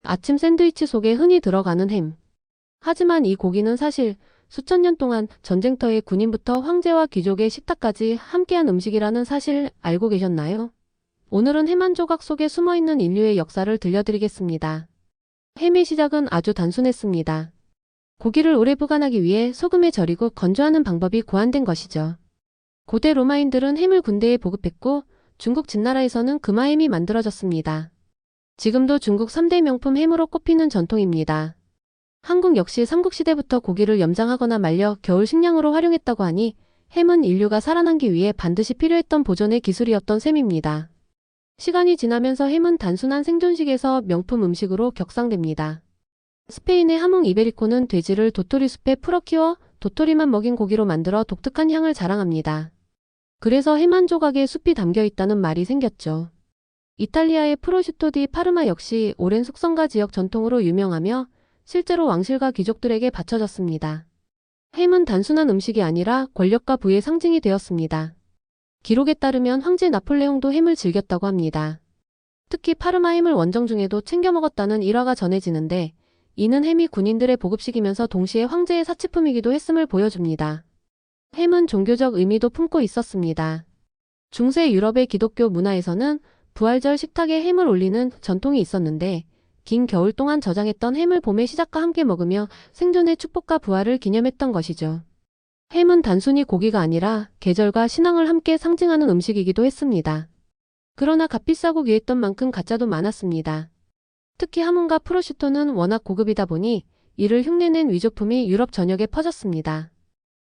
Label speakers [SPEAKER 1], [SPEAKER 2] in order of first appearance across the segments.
[SPEAKER 1] 아침 샌드위치 속에 흔히 들어가는 햄. 하지만 이 고기는 사실 수천 년 동안 전쟁터의 군인부터 황제와 귀족의 식탁까지 함께한 음식이라는 사실 알고 계셨나요? 오늘은 햄 한 조각 속에 숨어있는 인류의 역사를 들려드리겠습니다. 햄의 시작은 아주 단순했습니다. 고기를 오래 보관하기 위해 소금에 절이고 건조하는 방법이 고안된 것이죠. 고대 로마인들은 햄을 군대에 보급했고 중국 진나라에서는 금화햄이 만들어졌습니다. 지금도 중국 3대 명품 햄으로 꼽히는 전통입니다. 한국 역시 삼국시대부터 고기를 염장하거나 말려 겨울 식량으로 활용했다고 하니 햄은 인류가 살아남기 위해 반드시 필요했던 보존의 기술이었던 셈입니다. 시간이 지나면서 햄은 단순한 생존식에서 명품 음식으로 격상됩니다. 스페인의 하몽 이베리코는 돼지를 도토리 숲에 풀어 키워 도토리만 먹인 고기로 만들어 독특한 향을 자랑합니다. 그래서 햄 한 조각에 숲이 담겨 있다는 말이 생겼죠. 이탈리아의 프로슈토 디 파르마 역시 오랜 숙성과 지역 전통으로 유명하며 실제로 왕실과 귀족들에게 바쳐졌습니다. 햄은 단순한 음식이 아니라 권력과 부의 상징이 되었습니다. 기록에 따르면 황제 나폴레옹도 햄을 즐겼다고 합니다. 특히 파르마 햄을 원정 중에도 챙겨 먹었다는 일화가 전해지는데 이는 햄이 군인들의 보급식이면서 동시에 황제의 사치품이기도 했음을 보여줍니다. 햄은 종교적 의미도 품고 있었습니다. 중세 유럽의 기독교 문화에서는 부활절 식탁에 햄을 올리는 전통이 있었는데 긴 겨울 동안 저장했던 햄을 봄의 시작과 함께 먹으며 생존의 축복과 부활을 기념했던 것이죠. 햄은 단순히 고기가 아니라 계절과 신앙을 함께 상징하는 음식이기도 했습니다. 그러나 값비싸고 귀했던 만큼 가짜도 많았습니다. 특히 하몽과 프로슈토는 워낙 고급이다 보니 이를 흉내낸 위조품이 유럽 전역에 퍼졌습니다.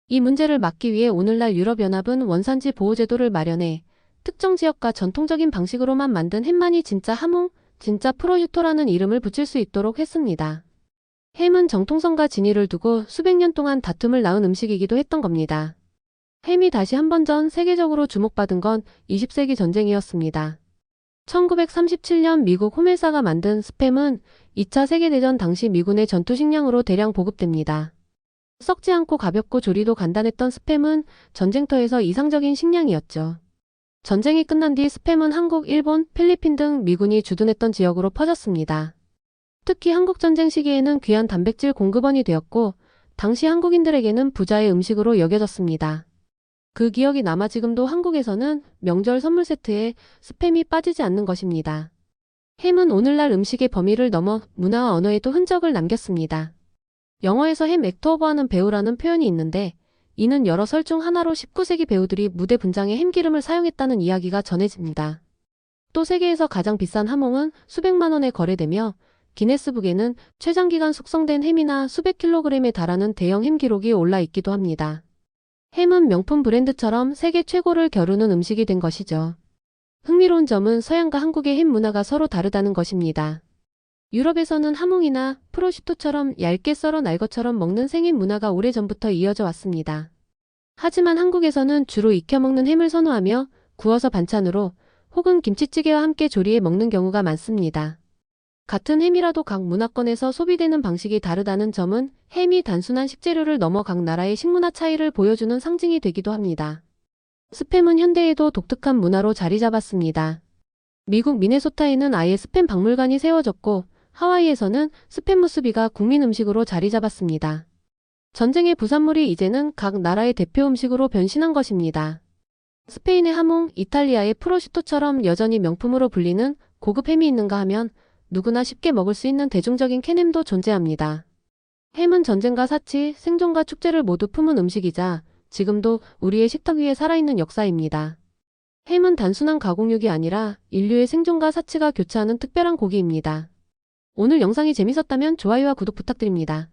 [SPEAKER 1] 이 문제를 막기 위해 오늘날 유럽연합은 원산지 보호제도를 마련해 특정 지역과 전통적인 방식으로만 만든 햄만이 진짜 하몽, 진짜 프로슈토라는 이름을 붙일 수 있도록 했습니다. 햄은 정통성과 진위를 두고 수백 년 동안 다툼을 낳은 음식이기도 했던 겁니다. 햄이 다시 한 번 전 세계적으로 주목받은 건 20세기 전쟁이었습니다. 1937년 미국 호멜사가 만든 스팸은 2차 세계대전 당시 미군의 전투식량으로 대량 보급됩니다. 썩지 않고 가볍고 조리도 간단했던 스팸은 전쟁터에서 이상적인 식량이었죠. 전쟁이 끝난 뒤 스팸은 한국, 일본, 필리핀 등 미군이 주둔했던 지역으로 퍼졌습니다. 특히 한국전쟁 시기에는 귀한 단백질 공급원이 되었고 당시 한국인들에게는 부자의 음식으로 여겨졌습니다. 그 기억이 남아 지금도 한국에서는 명절 선물 세트에 스팸이 빠지지 않는 것입니다. 햄은 오늘날 음식의 범위를 넘어 문화와 언어에도 흔적을 남겼습니다. 영어에서 햄 액터오버하는 배우라는 표현이 있는데 이는 여러 설 중 하나로 19세기 배우들이 무대 분장에 햄기름을 사용했다는 이야기가 전해집니다. 또 세계에서 가장 비싼 하몽은 수백만 원에 거래되며 기네스북에는 최장기간 숙성된 햄이나 수백 킬로그램에 달하는 대형 햄 기록이 올라 있기도 합니다. 햄은 명품 브랜드처럼 세계 최고를 겨루는 음식이 된 것이죠. 흥미로운 점은 서양과 한국의 햄 문화가 서로 다르다는 것입니다. 유럽에서는 하몽이나 프로슈토처럼 얇게 썰어 날 것처럼 먹는 생햄 문화가 오래전부터 이어져 왔습니다. 하지만 한국에서는 주로 익혀 먹는 햄을 선호하며 구워서 반찬으로 혹은 김치찌개와 함께 조리해 먹는 경우가 많습니다. 같은 햄이라도 각 문화권에서 소비되는 방식이 다르다는 점은 햄이 단순한 식재료를 넘어 각 나라의 식문화 차이를 보여주는 상징이 되기도 합니다. 스팸은 현대에도 독특한 문화로 자리 잡았습니다. 미국 미네소타에는 아예 스팸 박물관이 세워졌고 하와이에서는 스팸 무스비가 국민 음식으로 자리 잡았습니다. 전쟁의 부산물이 이제는 각 나라의 대표 음식으로 변신한 것입니다. 스페인의 하몽, 이탈리아의 프로슈토처럼 여전히 명품으로 불리는 고급 햄이 있는가 하면 누구나 쉽게 먹을 수 있는 대중적인 캔햄도 존재합니다. 햄은 전쟁과 사치, 생존과 축제를 모두 품은 음식이자 지금도 우리의 식탁 위에 살아있는 역사입니다. 햄은 단순한 가공육이 아니라 인류의 생존과 사치가 교차하는 특별한 고기입니다. 오늘 영상이 재밌었다면 좋아요와 구독 부탁드립니다.